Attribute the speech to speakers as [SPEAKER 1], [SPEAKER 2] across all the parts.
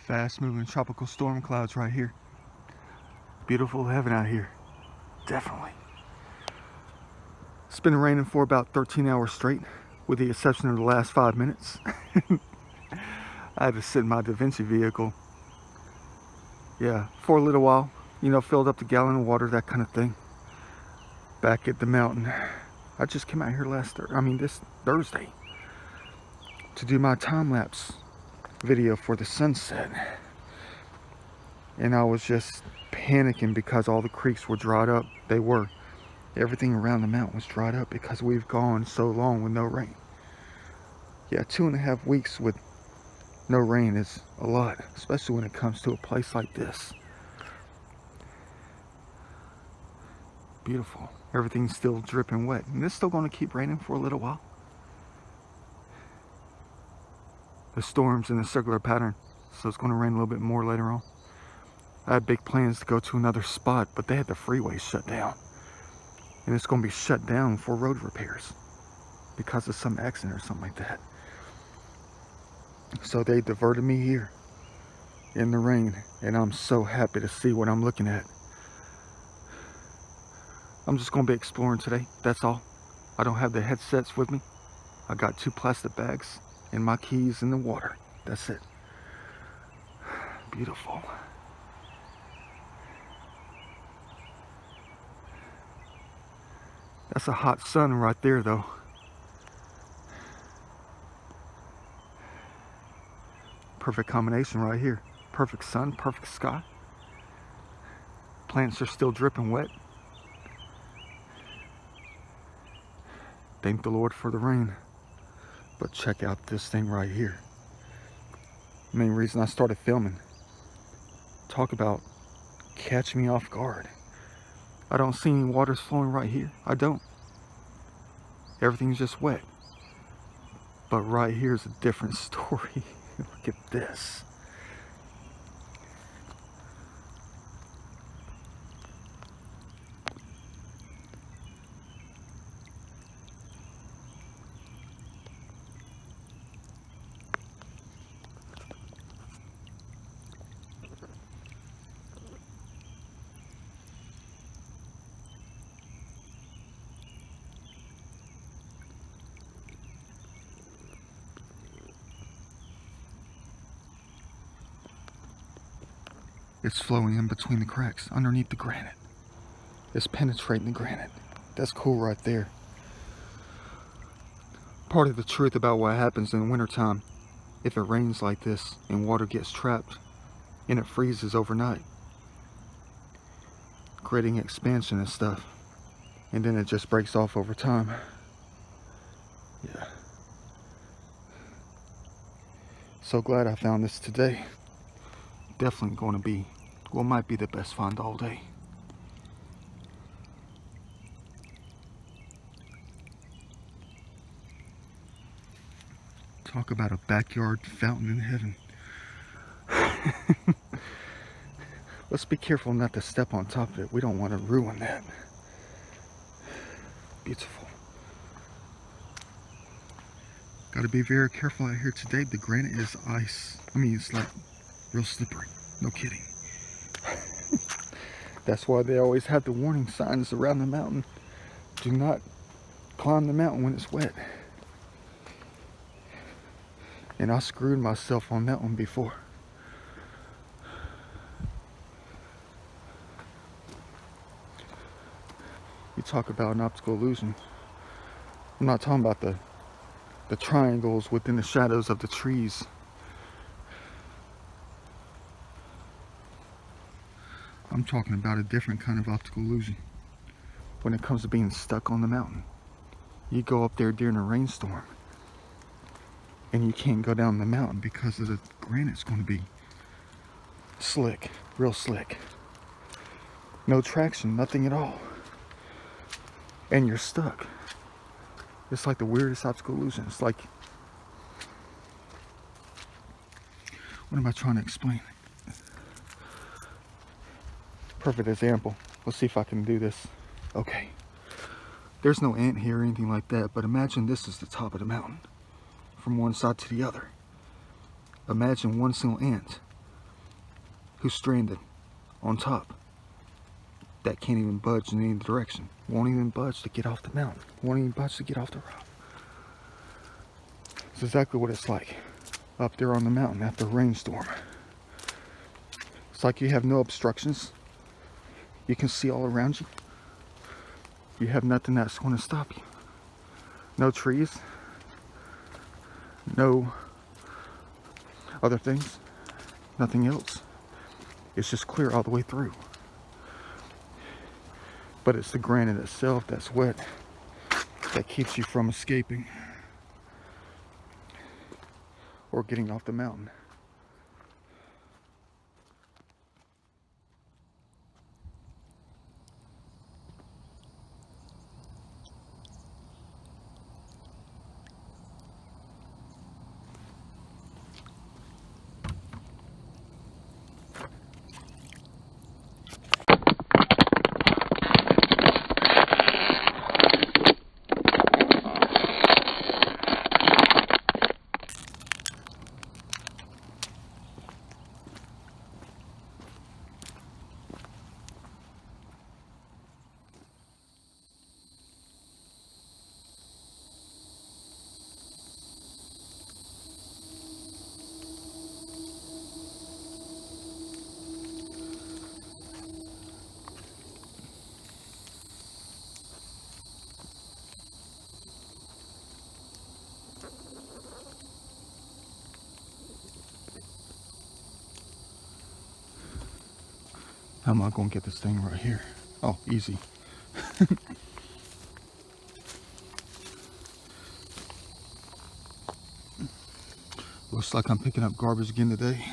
[SPEAKER 1] Fast moving tropical storm clouds right here. Beautiful heaven out here. Definitely. It's been raining for about 13 hours straight, with the exception of the last 5 minutes. I had to sit in my Da Vinci vehicle. Yeah, for a little while. You know, filled up the gallon of water, that kind of thing. Back at the mountain. I just came out here this Thursday to do my time-lapse video for the sunset. And I was just panicking because all the creeks were dried up. They were. Everything around the mountain was dried up because we've gone so long with no rain. Yeah, 2.5 weeks with no rain is a lot, especially when it comes to a place like this. Beautiful. Everything's still dripping wet, and it's still going to keep raining for a little while. The storm's in a circular pattern, so it's going to rain a little bit more later on. I had big plans to go to another spot, but they had the freeway shut down. And it's going to be shut down for road repairs because of some accident or something like that. So they diverted me here in the rain, and I'm so happy to see what I'm looking at. I'm just going to be exploring today, that's all. I don't have the headsets with me. I got 2 plastic bags and my keys in the water. That's it. Beautiful. That's a hot sun right there, though. Perfect combination right here. Perfect sun, perfect sky. Plants are still dripping wet. Thank the Lord for the rain. But check out this thing right here. Main reason I started filming. Talk about catch me off guard. I don't see any waters flowing right here. I don't. Everything's just wet. But right here's a different story. Look at this. It's flowing in between the cracks, underneath the granite. It's penetrating the granite. That's cool right there. Part of the truth about what happens in the wintertime, if it rains like this and water gets trapped and it freezes overnight, creating expansion and stuff, and then it just breaks off over time. Yeah. So glad I found this today. Definitely going to be, well, might be the best find all day. Talk about a backyard fountain in heaven. Let's be careful not to step on top of it. We don't want to ruin that. Beautiful. Got to be very careful out here today. The granite is ice. I mean, it's like real slippery. No kidding. That's why they always have the warning signs around the mountain. Do not climb the mountain when it's wet. And I screwed myself on that one before. You talk about an optical illusion. I'm not talking about the triangles within the shadows of the trees. I'm talking about a different kind of optical illusion. When it comes to being stuck on the mountain, you go up there during a rainstorm and you can't go down the mountain because of the granite's going to be slick, real slick. No traction, nothing at all. And you're stuck. It's like the weirdest optical illusion. It's like, what am I trying to explain? Perfect example. Let's see if I can do this. Okay. There's no ant here or anything like that, but imagine this is the top of the mountain from one side to the other. Imagine one single ant who's stranded on top, that can't even budge in any direction, won't even budge to get off the mountain, won't even budge to get off the rock. It's exactly what it's like up there on the mountain after a rainstorm. It's like you have no obstructions. You can see all around you. You have nothing that's going to stop you. No trees, no other things, nothing else. It's just clear all the way through. But it's the granite itself that's wet that keeps you from escaping or getting off the mountain. How am I going to get this thing right here? Oh, easy. Looks like I'm picking up garbage again today.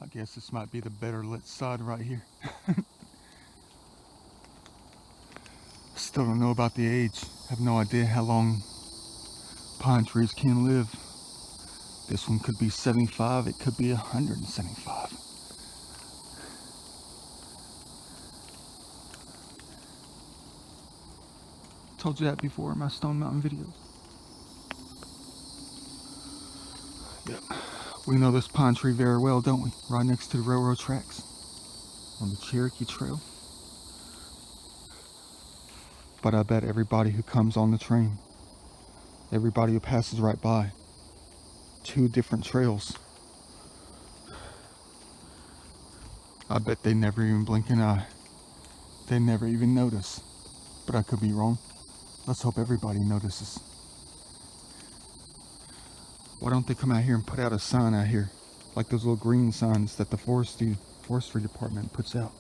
[SPEAKER 1] I guess this might be the better lit side right here. Still don't know about the age. Have no idea how long pine trees can live. This one could be 75, it could be 175. Told you that before in my Stone Mountain videos. Yep. We know this pine tree very well, don't we? Right next to the railroad tracks on the Cherokee Trail. But I bet everybody who comes on the train, everybody who passes right by, 2 different trails, I bet they never even blink an eye. They never even notice. But I could be wrong. Let's hope everybody notices. Why don't they come out here and put out a sign out here, like those little green signs that the forestry department puts out?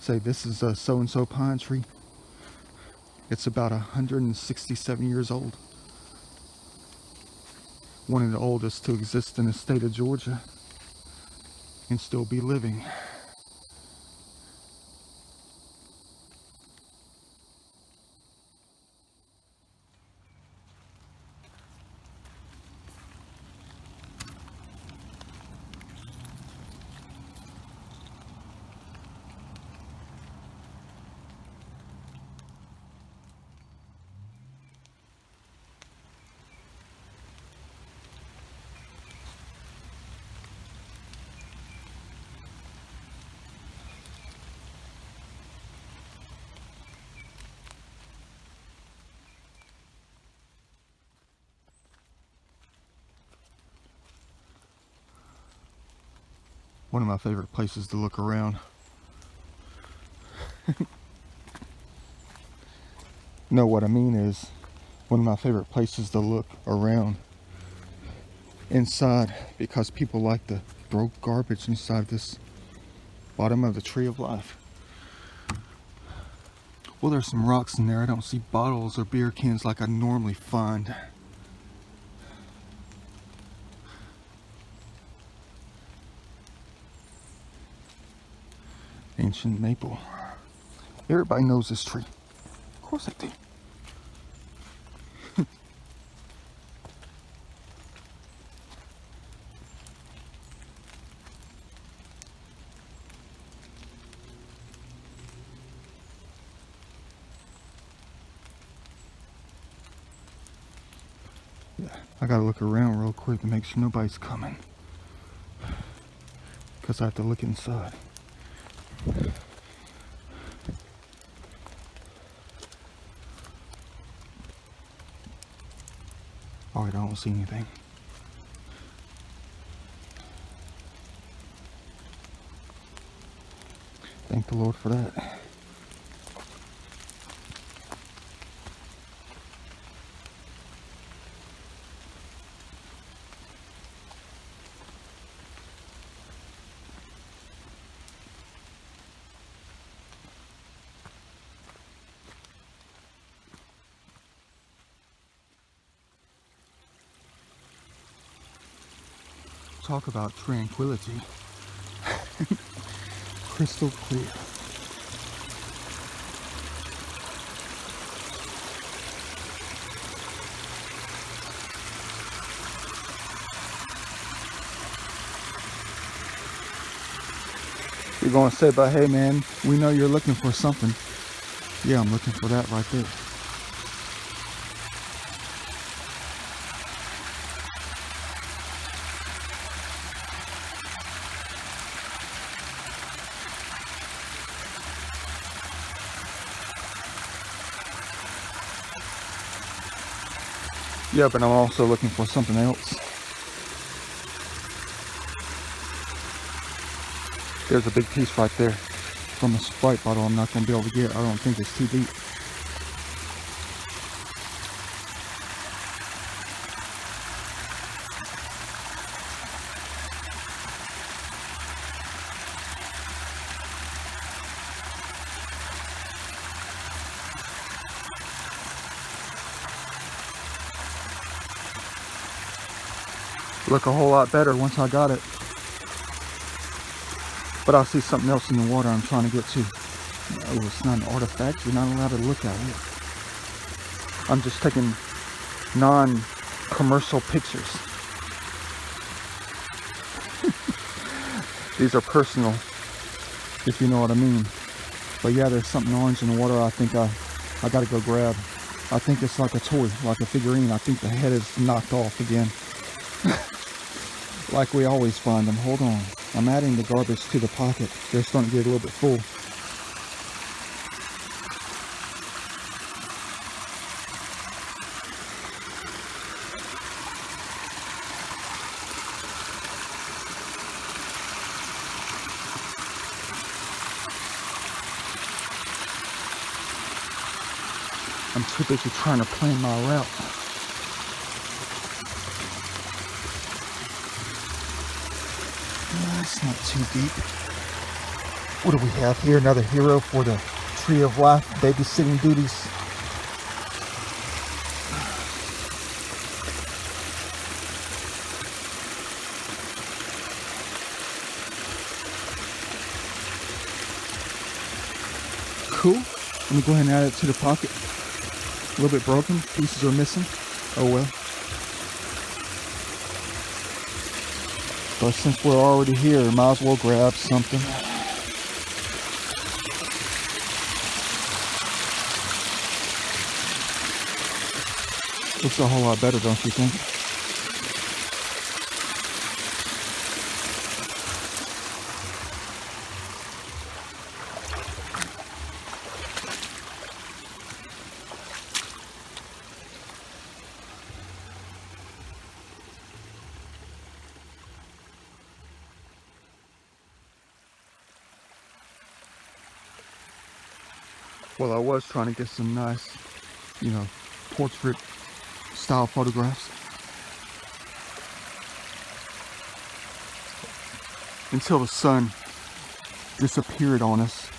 [SPEAKER 1] Say, this is a so-and-so pine tree. It's about 167 years old. One of the oldest to exist in the state of Georgia and still be living. One of my favorite places to look around. No, what I mean is, one of my favorite places to look around inside, because people like to throw garbage inside this bottom of the Tree of Life. Well, there's some rocks in there. I don't see bottles or beer cans like I normally find. Ancient maple. Everybody knows this tree. Of course they do. I gotta look around real quick to make sure nobody's coming, because I have to look inside. Alright, I don't see anything. Thank the Lord for that. Talk about tranquility. Crystal clear. You're gonna say, but hey man, we know you're looking for something. Yeah, I'm looking for that right there. Yeah, but I'm also looking for something else. There's a big piece right there from a Sprite bottle I'm not going to be able to get. I don't think it's too deep. Look a whole lot better once I got it. But I see something else in the water I'm trying to get to. Oh, it's not an artifact. You're not allowed to look at it. I'm just taking non-commercial pictures. These are personal, if you know what I mean. But yeah, there's something orange in the water I think I gotta go grab. I think it's like a toy, like a figurine. I think the head is knocked off again. Like we always find them. Hold on. I'm adding the garbage to the pocket. They're starting to get a little bit full. I'm too busy trying to plan my route. It's not too deep. What do we have here? Another hero for the Tree of Life babysitting duties. Cool. Let me go ahead and add it to the pocket. A little bit broken. Pieces are missing. Oh well. But since we're already here, might as well grab something. Looks a whole lot better, don't you think? Well, I was trying to get some nice, portrait style photographs. Until the sun disappeared on us.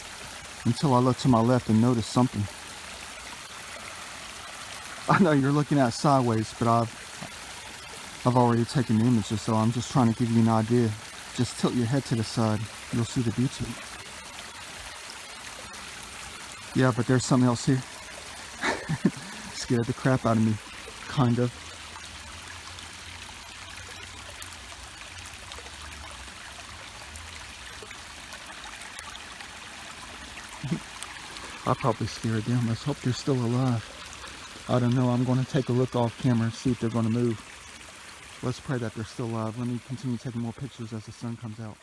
[SPEAKER 1] Until I looked to my left and noticed something. I know you're looking at it sideways, but I've already taken the images, so I'm just trying to give you an idea. Just tilt your head to the side. You'll see the beauty. Yeah, but there's something else here. Scared the crap out of me. Kind of. I'll probably scare them. Let's hope they're still alive. I don't know. I'm going to take a look off camera and see if they're going to move. Let's pray that they're still alive. Let me continue taking more pictures as the sun comes out.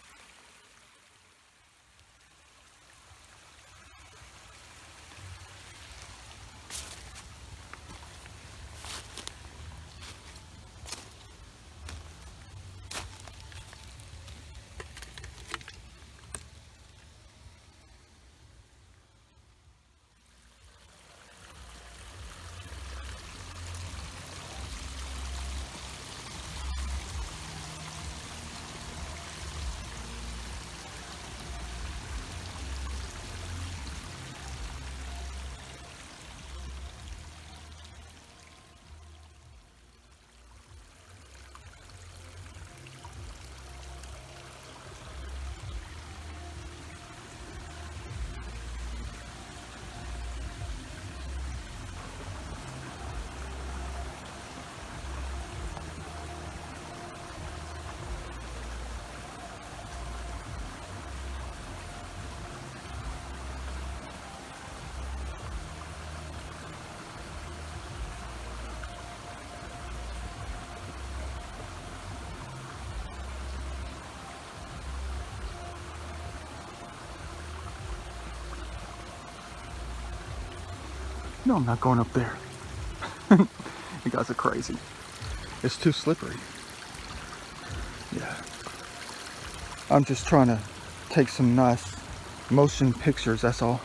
[SPEAKER 1] No, I'm not going up there. You guys are crazy. It's too slippery. Yeah. I'm just trying to take some nice motion pictures, that's all,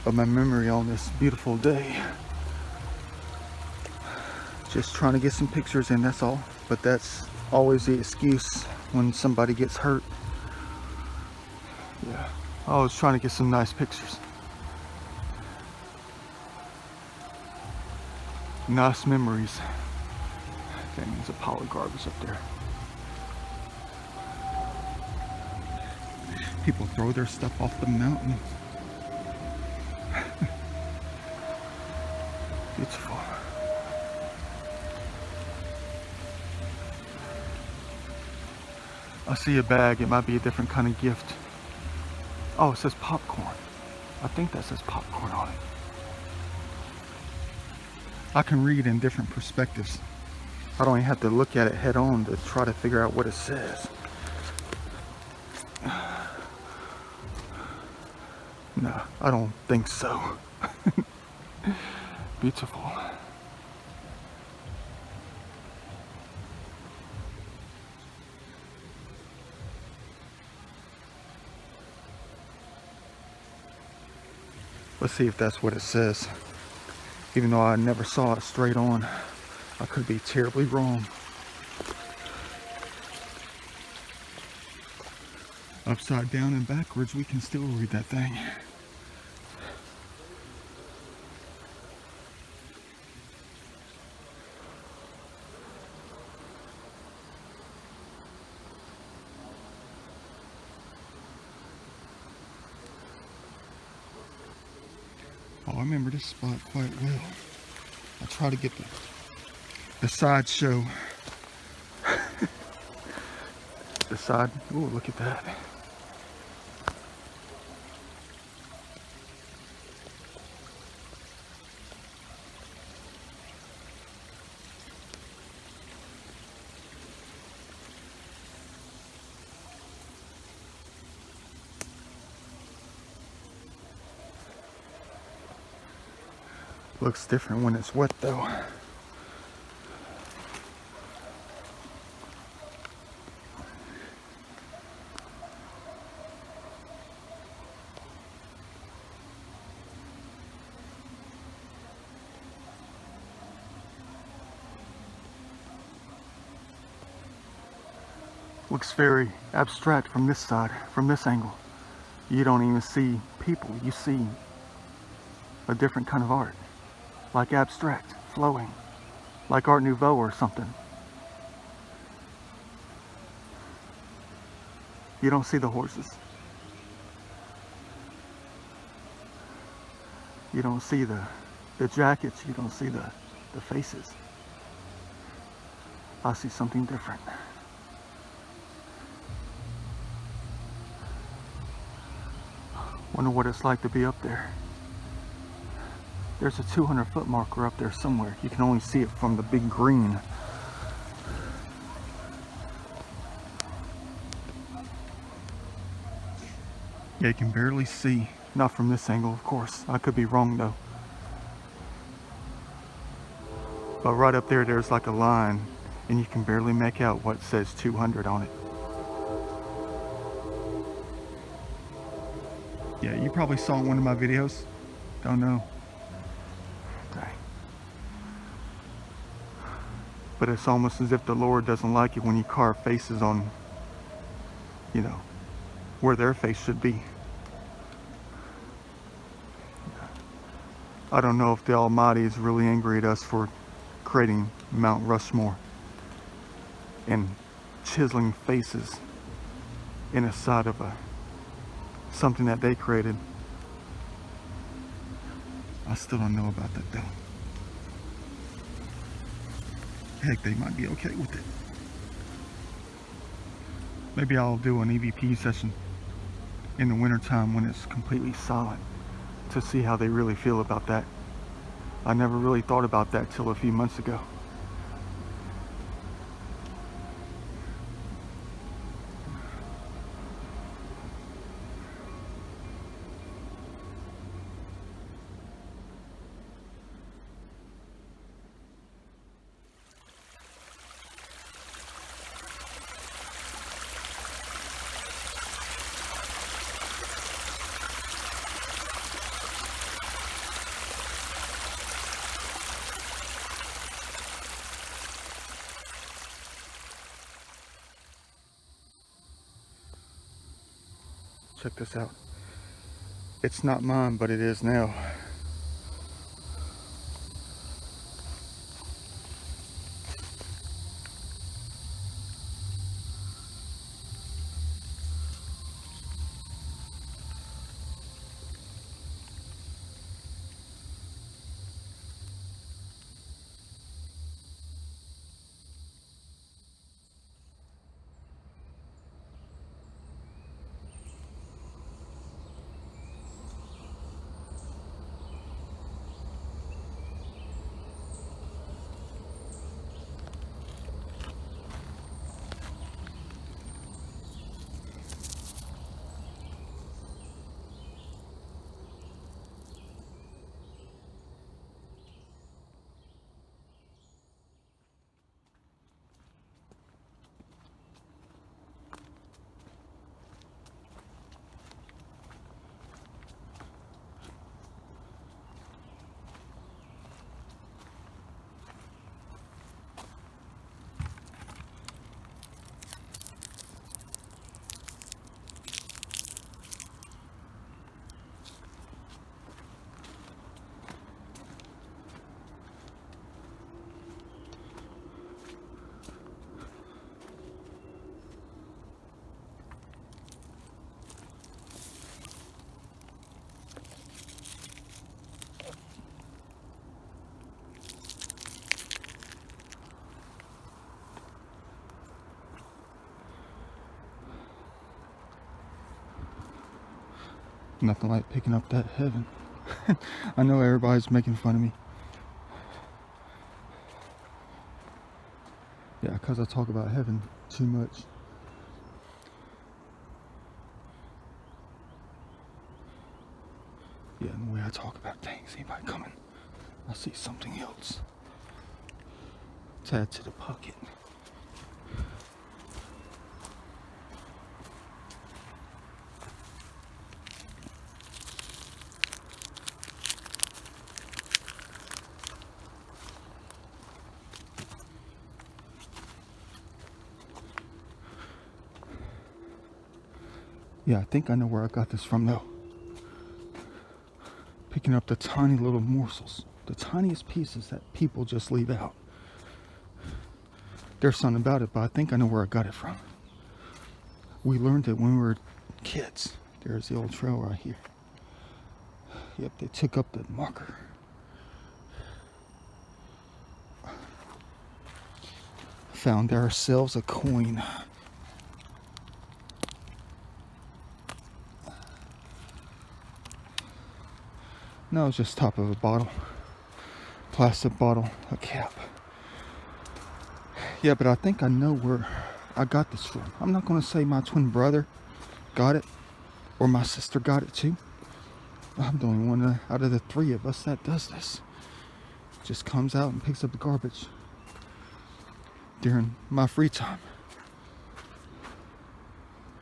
[SPEAKER 1] of my memory on this beautiful day. Just trying to get some pictures in, that's all. But that's always the excuse when somebody gets hurt. Yeah. I was trying to get some nice pictures. Nice memories. That means a pile of garbage up there. People throw their stuff off the mountain. Beautiful. I see a bag. It might be a different kind of gift. Oh, it says popcorn. I think that says popcorn on it. I can read in different perspectives. I don't even have to look at it head on to try to figure out what it says. No, I don't think so. Beautiful. Let's see if that's what it says. Even though I never saw it straight on, I could be terribly wrong. Upside down and backwards, we can still read that thing. Oh, I remember this spot quite well. I try to get the sideshow. The side. Oh, look at that. Looks different when it's wet though. Looks very abstract from this side, from this angle. You don't even see people, you see a different kind of art. Like abstract, flowing, like Art Nouveau or something. You don't see the horses. You don't see the jackets, you don't see the faces. I see something different. Wonder what it's like to be up there. There's a 200-foot marker up there somewhere. You can only see it from the big green. Yeah, you can barely see. Not from this angle, of course. I could be wrong though. But right up there, there's like a line, and you can barely make out what says 200 on it. Yeah, you probably saw one of my videos. Don't know. Dang. But it's almost as if the Lord doesn't like it when you carve faces on, you know, where their face should be. I don't know if the Almighty is really angry at us for creating Mount Rushmore and chiseling faces in the side of something that they created. I still don't know about that though. Heck, they might be okay with it. Maybe I'll do an EVP session in the wintertime when it's completely silent to see how they really feel about that. I never really thought about that till a few months ago. Check this out. It's not mine, but it is now. Nothing like picking up that heaven. I know everybody's making fun of me. Yeah, because I talk about heaven too much. Yeah, and the way I talk about things, anybody coming, I see something else. Tied to the pocket. Yeah, I think I know where I got this from though. Picking up the tiny little morsels, the tiniest pieces that people just leave out. There's something about it, but I think I know where I got it from. We learned it when we were kids. There's the old trail right here. Yep, they took up the marker. Found ourselves a coin. No, it's just top of a bottle. Plastic bottle, a cap. Yeah, but I think I know where I got this from. I'm not going to say my twin brother got it or my sister got it too. I'm the only one out of the three of us that does this. Just comes out and picks up the garbage during my free time.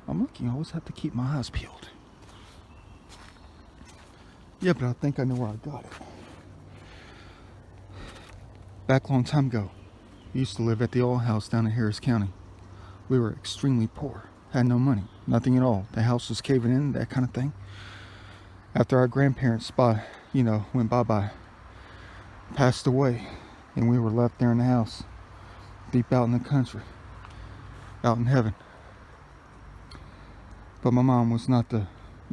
[SPEAKER 1] I'm lucky. I always have to keep my eyes peeled. Yeah, but I think I know where I got it. Back a long time ago, we used to live at the old house down in Harris County. We were extremely poor, had no money, nothing at all. The house was caving in, that kind of thing. After our grandparents, went bye-bye, passed away, and we were left there in the house, deep out in the country, out in heaven. But my mom was not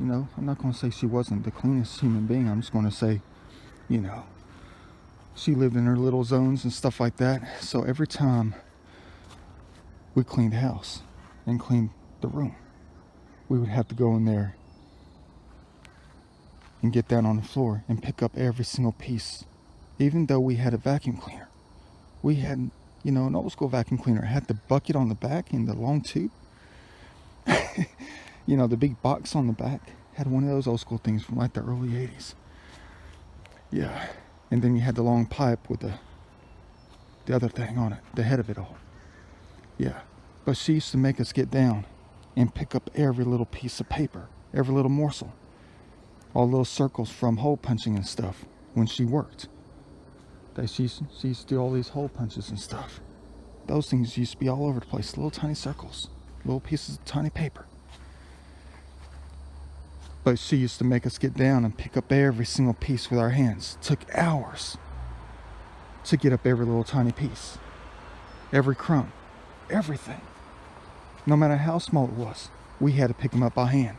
[SPEAKER 1] I'm not going to say she wasn't the cleanest human being. I'm just going to say, she lived in her little zones and stuff like that. So every time we cleaned the house and cleaned the room, we would have to go in there and get down on the floor and pick up every single piece. Even though we had a vacuum cleaner, we had, an old school vacuum cleaner. It had the bucket on the back and the long tube. The big box on the back. Had one of those old school things from like the early 80s. Yeah. And then you had the long pipe with the other thing on it, the head of it all. Yeah. But she used to make us get down and pick up every little piece of paper, every little morsel, all little circles from hole punching and stuff when she worked. She used to do all these hole punches and stuff. Those things used to be all over the place, little tiny circles, little pieces of tiny paper. But she used to make us get down and pick up every single piece with our hands. It took hours to get up every little tiny piece, every crumb, everything. No matter how small it was, we had to pick them up by hand.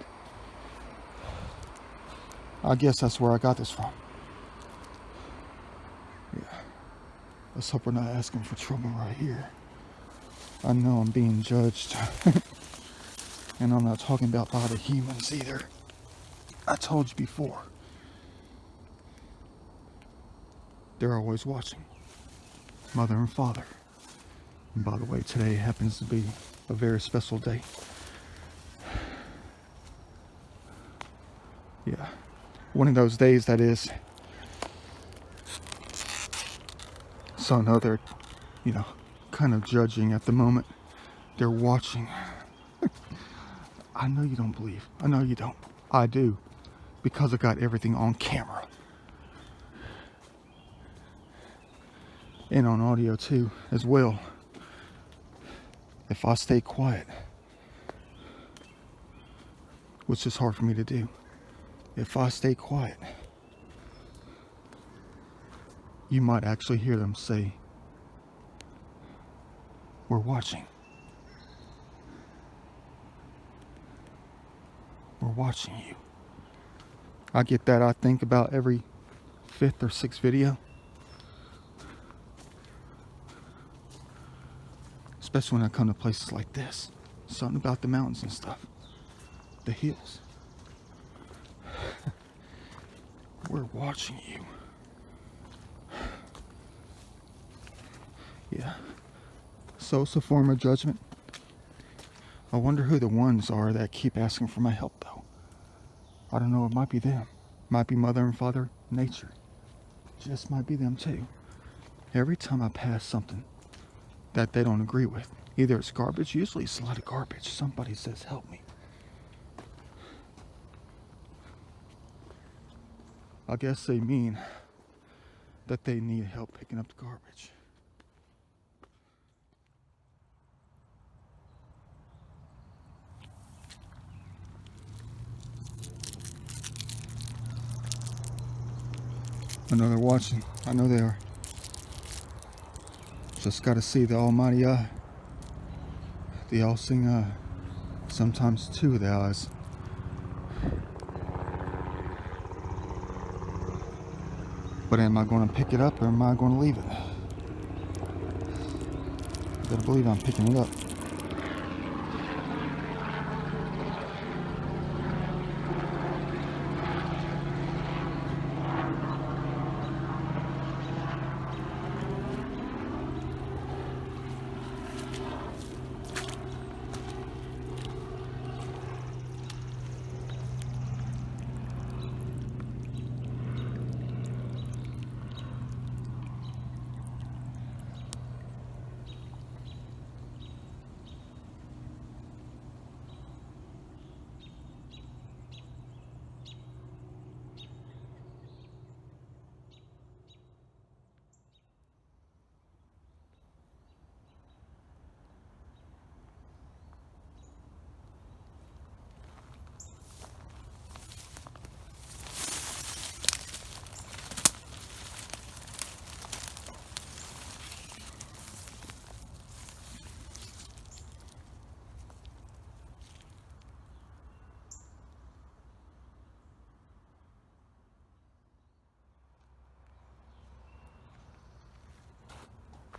[SPEAKER 1] I guess that's where I got this from. Yeah. Let's hope we're not asking for trouble right here. I know I'm being judged. And I'm not talking about by the humans either. I told you before. They're always watching. Mother and father. And by the way, today happens to be a very special day. Yeah. One of those days, that is. So I know they're, kind of judging at the moment. They're watching. I know you don't believe. I know you don't. I do. Because I got everything on camera. And on audio too, as well. If I stay quiet, which is hard for me to do. If I stay quiet, you might actually hear them say, "We're watching. We're watching you." I get that, I think, about every 5th or 6th video. Especially when I come to places like this. Something about the mountains and stuff. The hills. We're watching you. Yeah. So it's a form of judgment. I wonder who the ones are that keep asking for my help, though. I don't know, it might be them. Might be Mother and Father Nature. Just might be them too. Every time I pass something that they don't agree with, either it's garbage, usually it's a lot of garbage, somebody says, "Help me." I guess they mean that they need help picking up the garbage. I know they're watching. I know they are. Just gotta see the almighty eye. The all-seeing eye. Sometimes two of the eyes. But am I going to pick it up or am I going to leave it? You better believe I'm picking it up.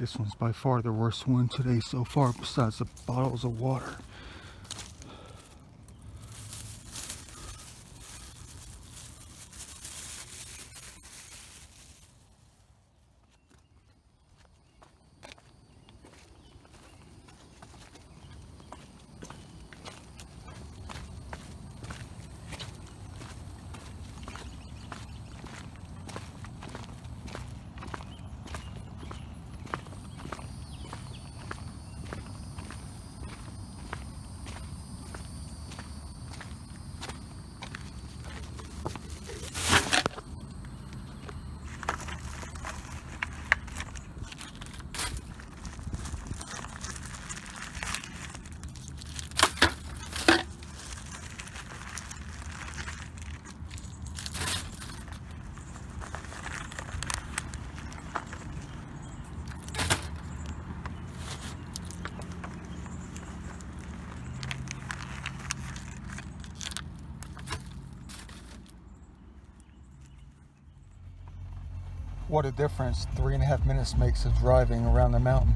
[SPEAKER 1] This one's by far the worst one today so far, besides the bottles of water. What a difference 3.5 minutes makes of driving around the mountain.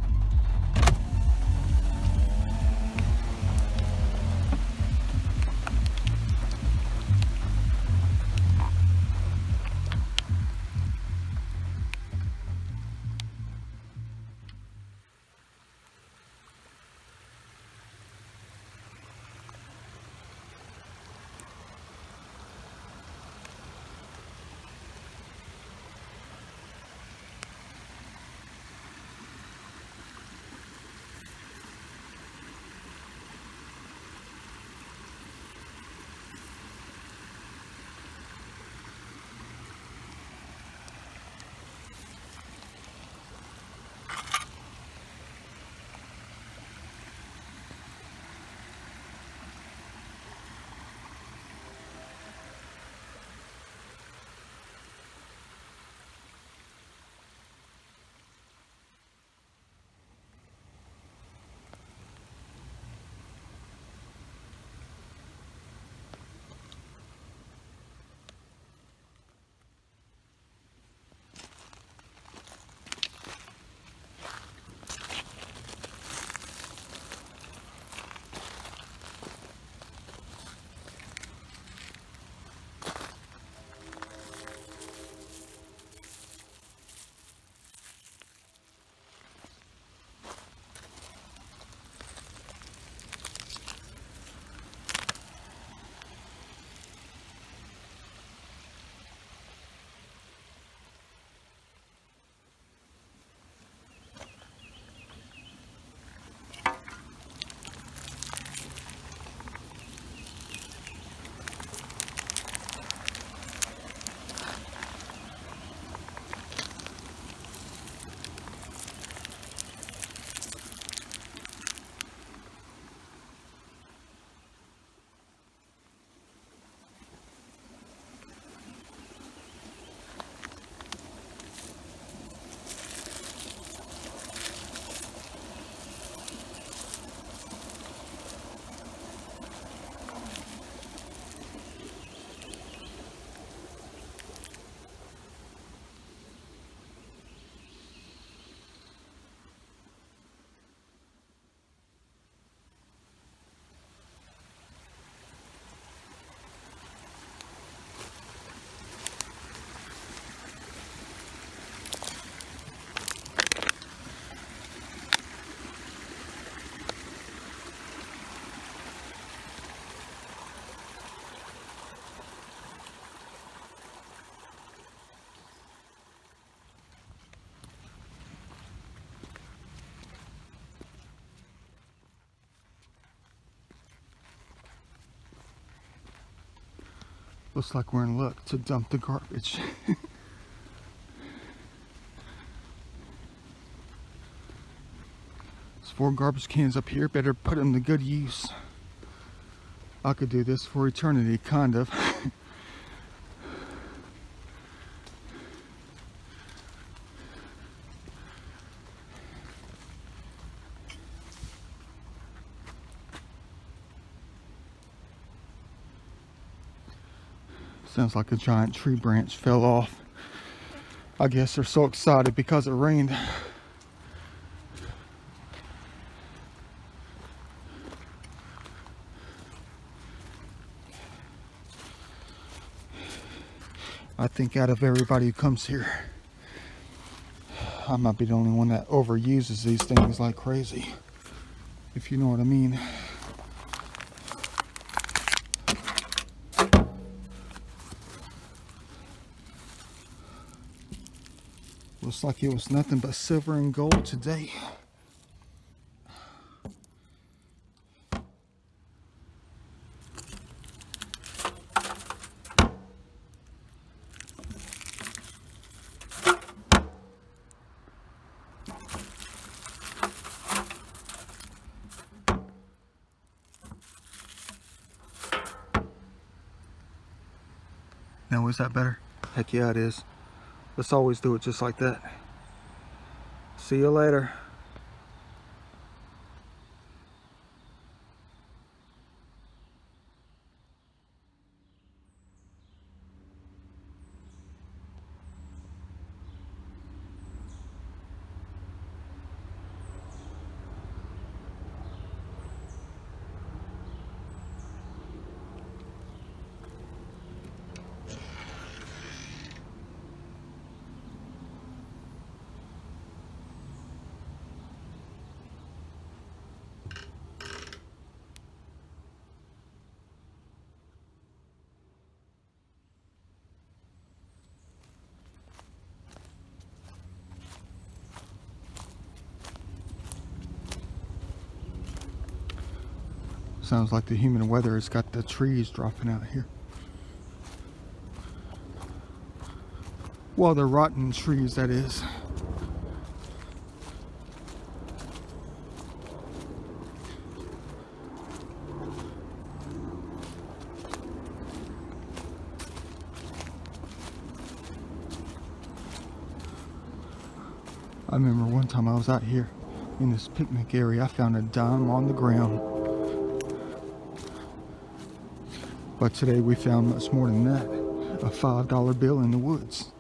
[SPEAKER 1] Looks like we're in luck to dump the garbage. There's 4 garbage cans up here, better put them to good use. I could do this for eternity, kind of. Sounds like a giant tree branch fell off. I guess they're so excited because it rained. I think out of everybody who comes here, I might be the only one that overuses these things like crazy, if you know what I mean. Looks like it was nothing but silver and gold today. Now, is that better? Heck yeah, it is. Let's always do it just like that. See you later. Sounds like the humid weather has got the trees dropping out here. Well, they're rotten trees, that is. I remember one time I was out here in this picnic area, I found a dime on the ground. But today we found much more than that, a $5 bill in the woods.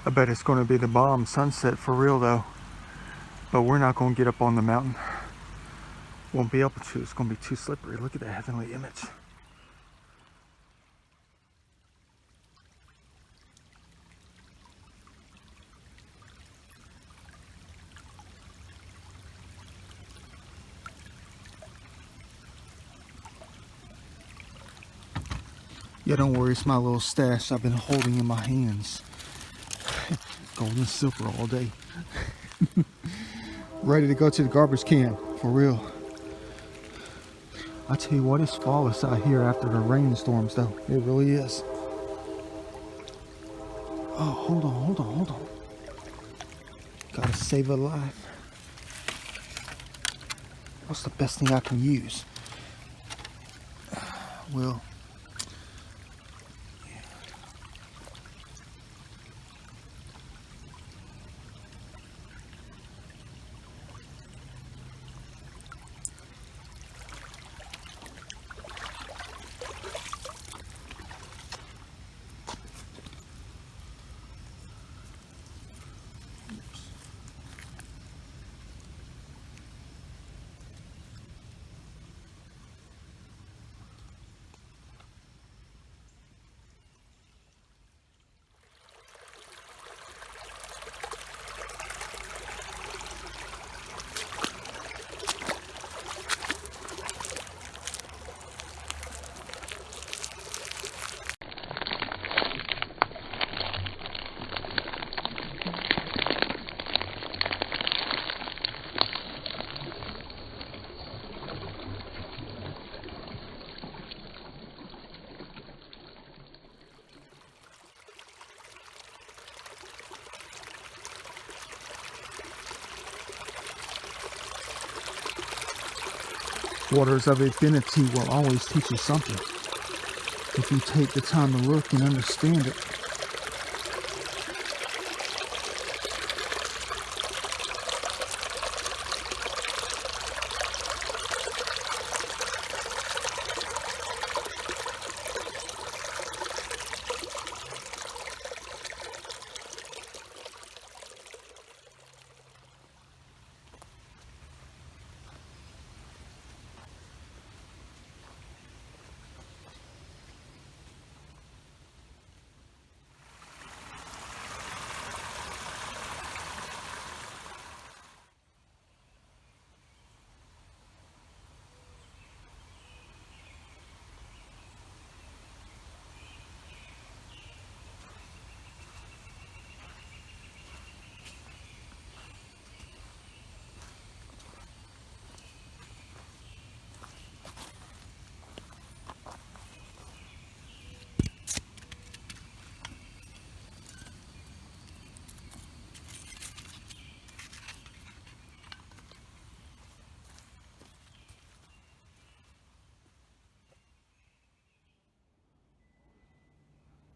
[SPEAKER 1] I bet it's going to be the bomb sunset for real though. But we're not going to get up on the mountain. Won't be able to. It's going to be too slippery. Look at that heavenly image. Yeah, don't worry, it's my little stash I've been holding in my hands. Gold and silver all day. Ready to go to the garbage can, for real. I tell you what, it's flawless out here after the rainstorms, though. It really is. Oh, hold on. Gotta save a life. What's the best thing I can use? Well, waters of infinity will always teach you something if you take the time to look and understand it.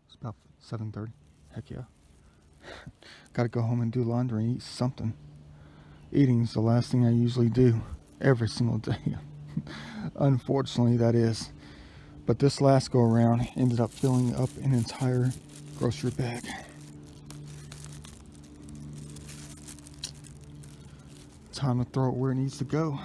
[SPEAKER 1] It's about 7:30. Heck yeah. Gotta go home and do laundry and eat something. Eating's the last thing I usually do every single day. Unfortunately, that is. But this last go around ended up filling up an entire grocery bag. Time to throw it where it needs to go.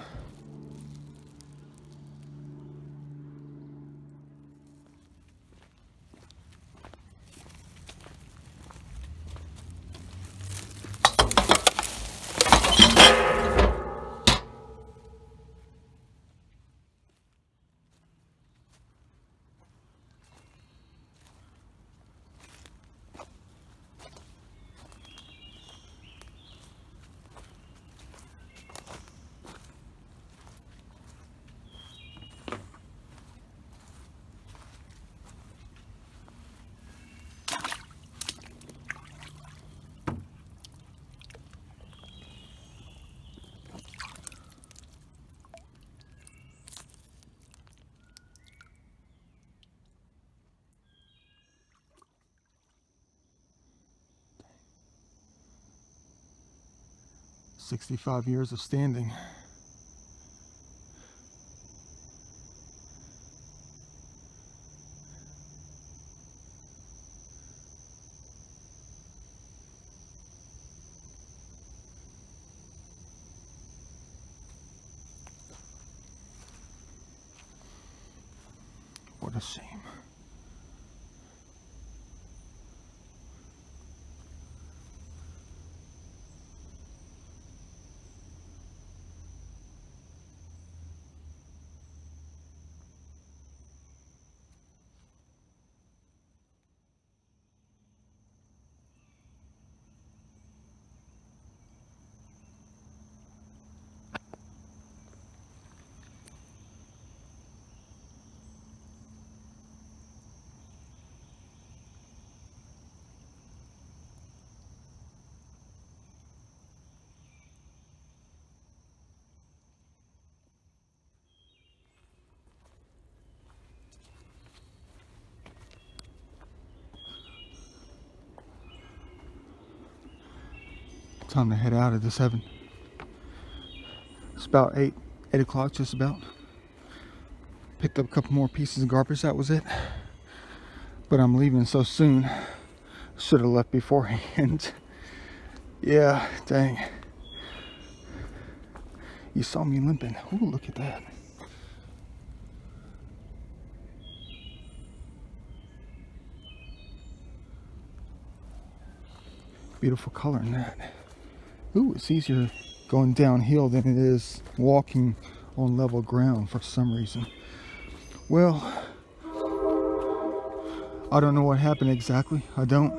[SPEAKER 1] "65 years of standing." What a shame. Time to head out of this heaven. It's about 8 o'clock just about. Picked up a couple more pieces of garbage, that was it. But I'm leaving so soon. Should have left beforehand. Yeah, dang. You saw me limping. Ooh, look at that. Beautiful color in that. Ooh, it's easier going downhill than it is walking on level ground for some reason. Well, I don't know what happened exactly. I don't.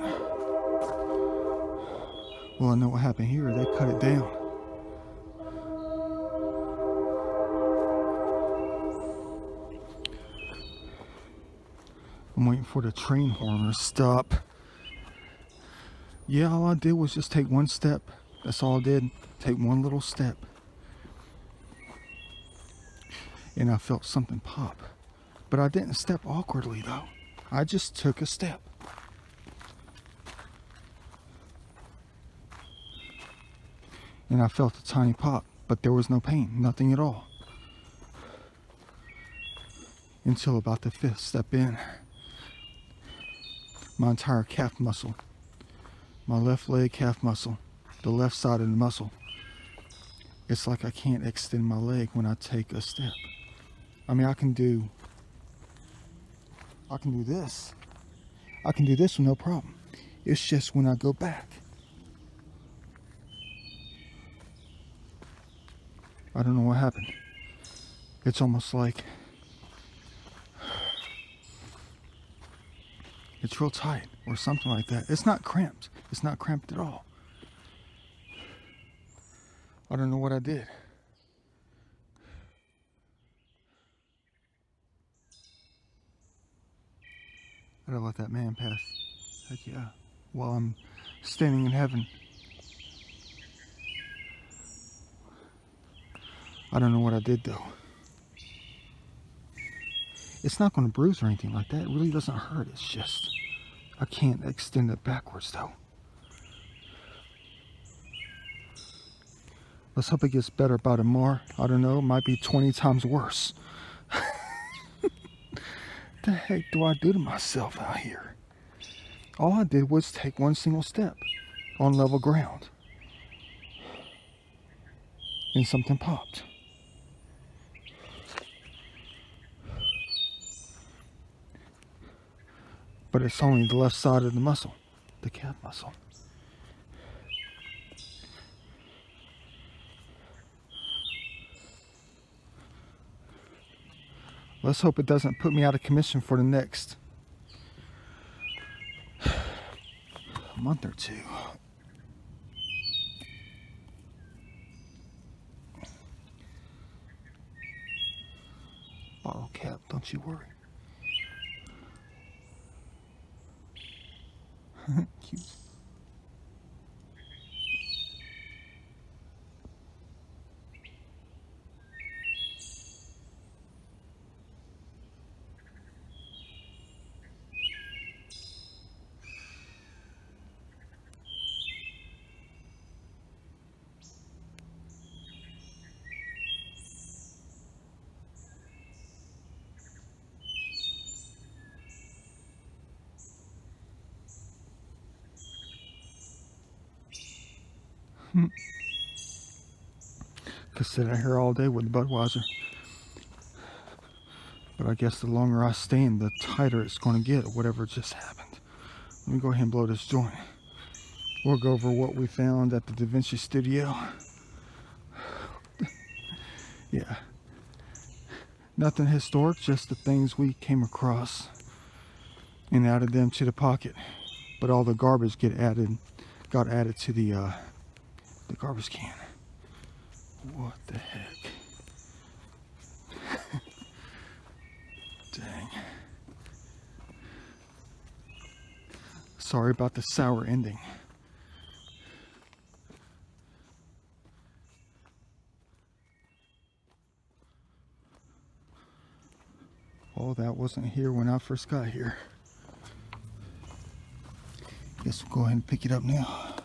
[SPEAKER 1] Well, I know what happened here. They cut it down. I'm waiting for the train horn to stop. Yeah, all I did was just take one step. That's all I did. Take one little step. And I felt something pop. But I didn't step awkwardly though. I just took a step. And I felt a tiny pop, but there was no pain, nothing at all. Until about the 5th step in. My entire calf muscle, my left leg calf muscle, the left side of the muscle. It's like I can't extend my leg when I take a step. I mean, I can do this. I can do this with no problem. It's just when I go back. I don't know what happened. It's almost like it's real tight or something like that. It's not cramped. It's not cramped at all. I don't know what I did. I gotta let that man pass. Heck yeah. While I'm standing in heaven. I don't know what I did though. It's not going to bruise or anything like that. It really doesn't hurt. It's just I can't extend it backwards though. Let's hope it gets better by tomorrow. I don't know. It might be 20 times worse. The heck do I do to myself out here? All I did was take one single step on level ground. And something popped. But it's only the left side of the muscle, the calf muscle. Let's hope it doesn't put me out of commission for the next month or two. Bottle cap, don't you worry. Cute. Could sit out here all day with Budweiser. But I guess the longer I stand, the tighter it's going to get, or whatever just happened. Let me go ahead and blow this joint. We'll go over what we found at the Da Vinci Studio. Yeah. Nothing historic, just the things we came across and added them to the pocket. But all the garbage got added to the garbage can. What the heck? Dang. Sorry about the sour ending. Oh, that wasn't here when I first got here. Guess we'll go ahead and pick it up now.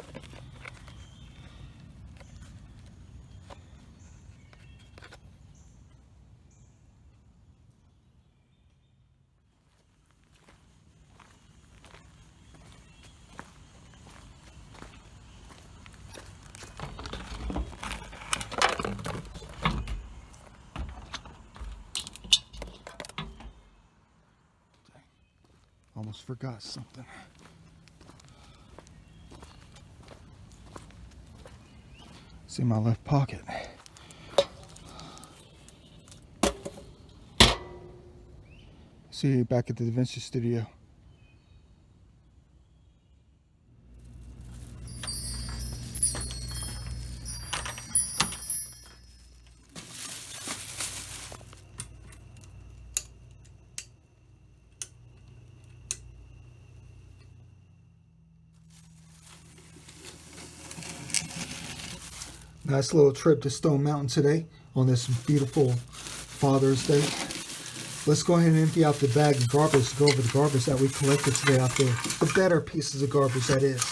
[SPEAKER 1] almost forgot something. It's in my left pocket. See you back at the DaVinci Studio. Nice little trip to Stone Mountain today on this beautiful Father's Day. Let's go ahead and empty out the bag of garbage to go over the garbage that we collected today out there. The better pieces of garbage, that is.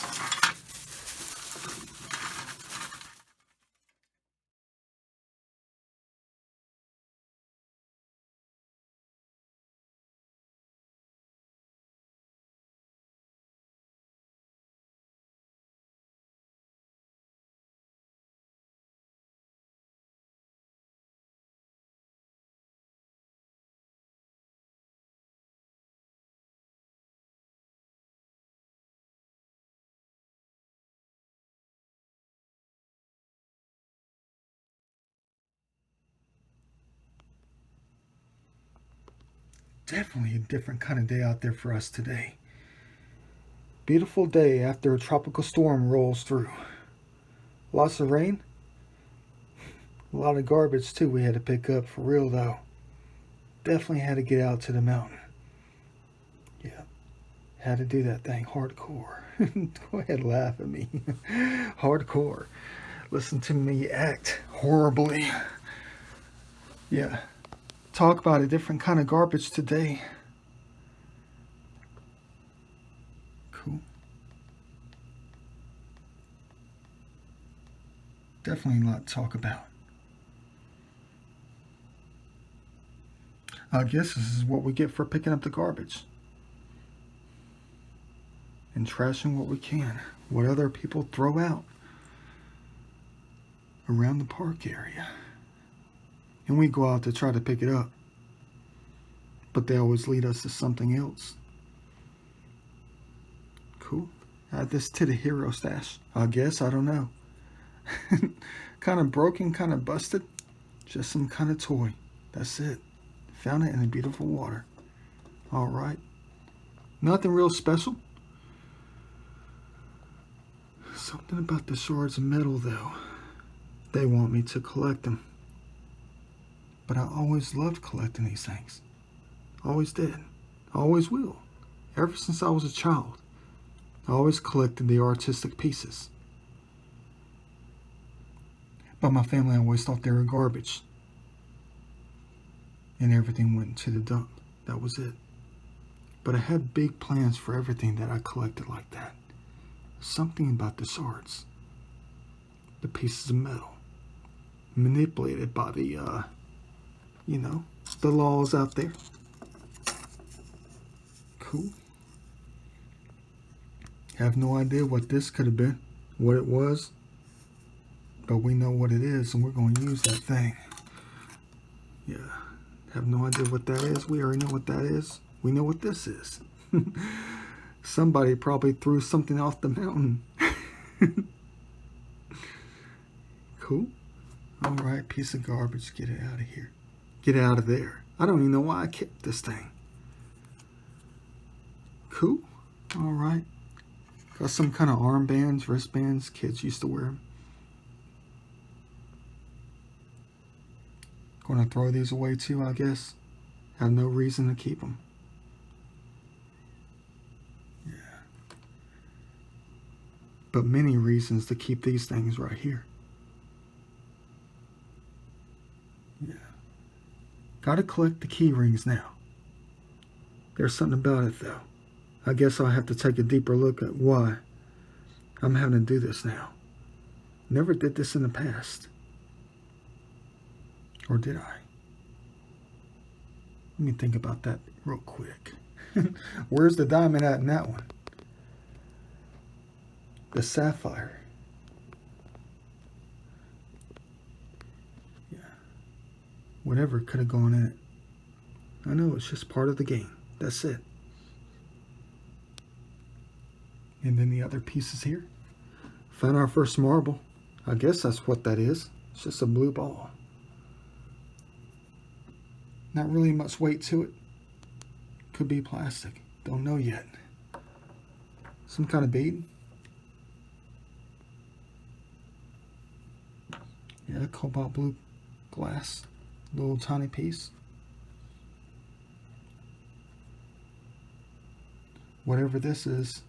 [SPEAKER 1] Definitely a different kind of day out there for us today. Beautiful day after a tropical storm rolls through. Lots of rain. A lot of garbage too we had to pick up, for real though. Definitely had to get out to the mountain. Yeah, had to do that thing hardcore. Go ahead and laugh at me. Hardcore. Listen to me act horribly. Yeah. Talk about a different kind of garbage today. Cool. Definitely a lot to talk about. I guess this is what we get for picking up the garbage. And trashing what we can. What other people throw out around the park area. And we go out to try to pick it up. But they always lead us to something else. Cool. Add this to the hero stash. I guess, I don't know. Kind of broken, kind of busted. Just some kind of toy. That's it. Found it in the beautiful water. Alright. Nothing real special. Something about the shards of metal though. They want me to collect them. But I always loved collecting these things. Always did. Always will. Ever since I was a child. I always collected the artistic pieces. But my family always thought they were garbage. And everything went to the dump. That was it. But I had big plans for everything that I collected like that. Something about the shards. The pieces of metal. Manipulated by the, the laws out there. Cool. Have no idea what this could have been, what it was, but we know what it is, and we're going to use that thing. Yeah, have no idea what that is. We already know what that is. We know what this is. Somebody probably threw something off the mountain. Cool. All right, piece of garbage. Get it out of here. Get out of there. I don't even know why I kept this thing. Cool. All right. Got some kind of armbands, wristbands. Kids used to wear them. Gonna throw these away too, I guess. Have no reason to keep them. Yeah. But many reasons to keep these things right here. Yeah. Gotta collect the key rings now. There's something about it though. I guess I'll have to take a deeper look at why I'm having to do this now. Never did this in the past. Or did I? Let me think about that real quick. Where's the diamond at in that one? The sapphire. Yeah. Whatever could have gone in it. I know it's just part of the game. That's it. And then the other pieces here. Found our first marble. I guess that's what that is. It's just a blue ball. Not really much weight to it. Could be plastic. Don't know yet. Some kind of bead. Yeah, cobalt blue glass. Little tiny piece. Whatever this is,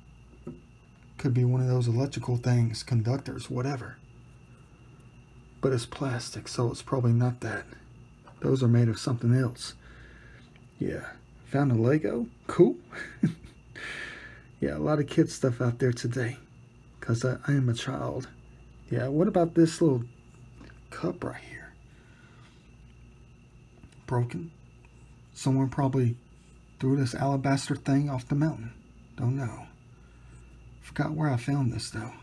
[SPEAKER 1] could be one of those electrical things, conductors, whatever. But it's plastic, so it's probably not that. Those are made of something else. Yeah, found a Lego. Cool. Yeah, a lot of kid stuff out there today, because I am a child. Yeah, what about this little cup right here? Broken. Someone probably threw this alabaster thing off the mountain. Don't know. Forgot where I found this though.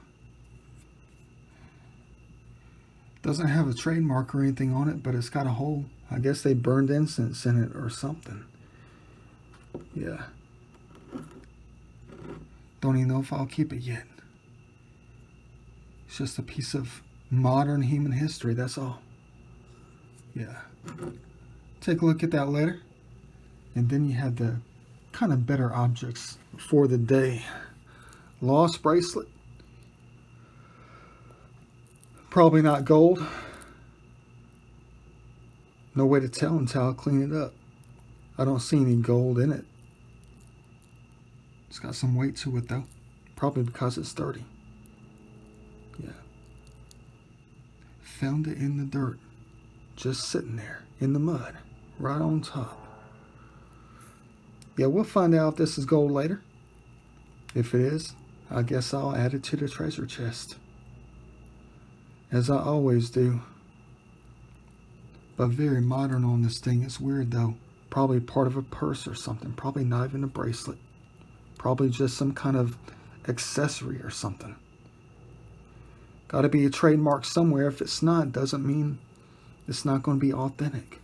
[SPEAKER 1] Doesn't have a trademark or anything on it, but it's got a hole. I guess they burned incense in it or something. Yeah. Don't even know if I'll keep it yet. It's just a piece of modern human history, that's all. Yeah. Take a look at that later. And then you have the kind of better objects for the day. Lost bracelet. Probably not gold. No way to tell until I clean it up. I don't see any gold in it. It's got some weight to it though. Probably because it's dirty. Yeah. Found it in the dirt. Just sitting there in the mud. Right on top. Yeah, we'll find out if this is gold later. If it is, I guess I'll add it to the treasure chest. As I always do. But very modern on this thing. It's weird though. Probably part of a purse or something. Probably not even a bracelet. Probably just some kind of accessory or something. Gotta be a trademark somewhere. If it's not, doesn't mean it's not going to be authentic.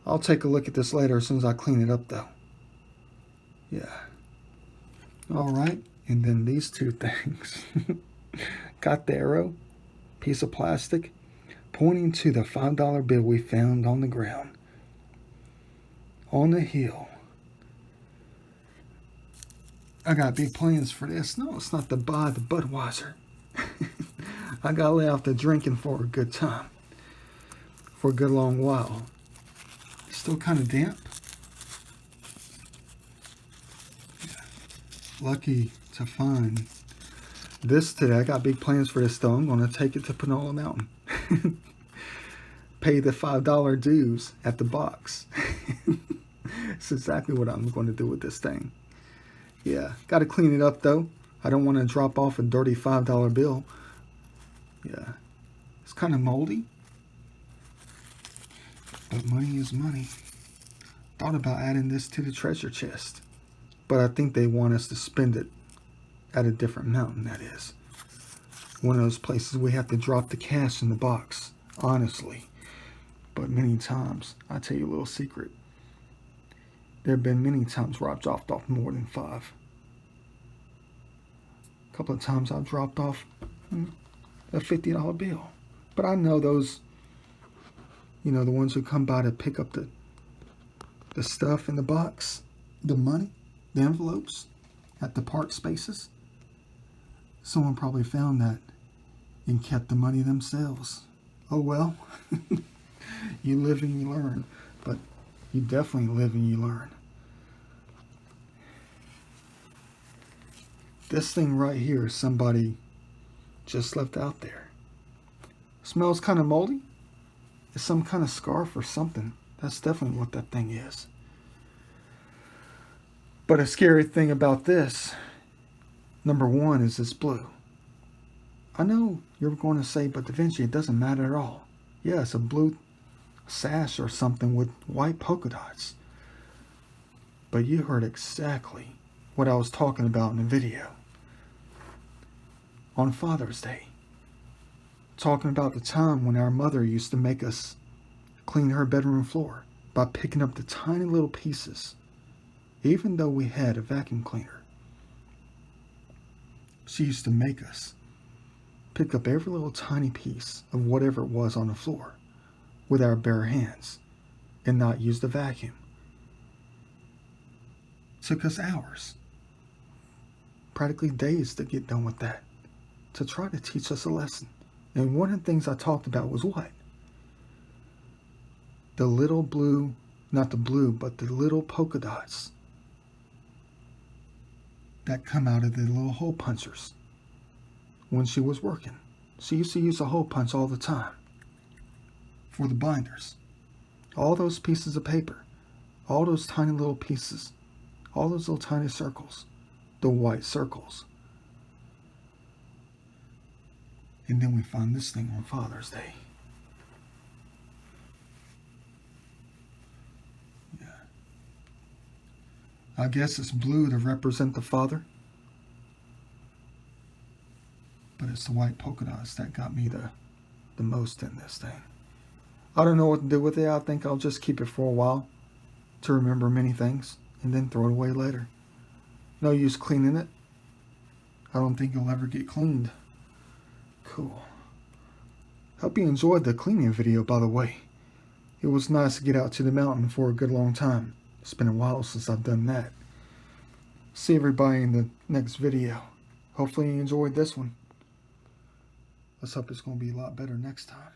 [SPEAKER 1] I'll take a look at this later as soon as I clean it up though. Yeah. Alright, and then these two things. Got the arrow, piece of plastic, pointing to the $5 bill we found on the ground. On the hill. I got big plans for this. No, it's not to buy the Budweiser. I gotta lay off the drinking for a good time. For a good long while. Still kind of damp. Lucky to find this today. I got big plans for this though. I'm going to take it to Panola Mountain. Pay the $5 dues at the box. That's exactly what I'm going to do with this thing. Yeah, got to clean it up though. I don't want to drop off a dirty $5 bill. Yeah, it's kind of moldy. But money is money. Thought about adding this to the treasure chest. But I think they want us to spend it at a different mountain, that is. One of those places we have to drop the cash in the box, honestly. But many times, I'll tell you a little secret. There have been many times where I've dropped off more than 5. A couple of times I've dropped off a $50 bill. But I know those, you know, the ones who come by to pick up the stuff in the box, the money, the envelopes at the park spaces. Someone probably found that and kept the money themselves. Oh well. You live and you learn. But you definitely live and you learn. This thing right here is somebody just left out there. Smells kind of moldy. It's some kind of scarf or something. That's definitely what that thing is. But a scary thing about this, number one, is it's blue. I know you're going to say, but Da Vinci, it doesn't matter at all. Yeah, it's a blue sash or something with white polka dots. But you heard exactly what I was talking about in the video. On Father's Day. Talking about the time when our mother used to make us clean her bedroom floor by picking up the tiny little pieces, even though we had a vacuum cleaner. she used to make us pick up every little tiny piece of whatever it was on the floor with our bare hands and not use the vacuum. Took us hours, practically days, to get done with that, to try to teach us a lesson. And one of the things I talked about was what? The little blue, not the blue, but the little polka dots that come out of the little hole punchers. When she was working, she used to use a hole punch all the time for the binders. All those pieces of paper, all those tiny little pieces, all those little tiny circles, the white circles. And then we found this thing on Father's Day. Yeah. I guess it's blue to represent the father. But it's the white polka dots that got me the most in this thing. I don't know what to do with it. I think I'll just keep it for a while to remember many things and then throw it away later. No use cleaning it. I don't think it'll ever get cleaned. Cool. Hope you enjoyed the cleaning video, by the way. It was nice to get out to the mountain for a good long time. It's been a while since I've done that. See everybody in the next video. Hopefully you enjoyed this one. Let's hope it's going to be a lot better next time.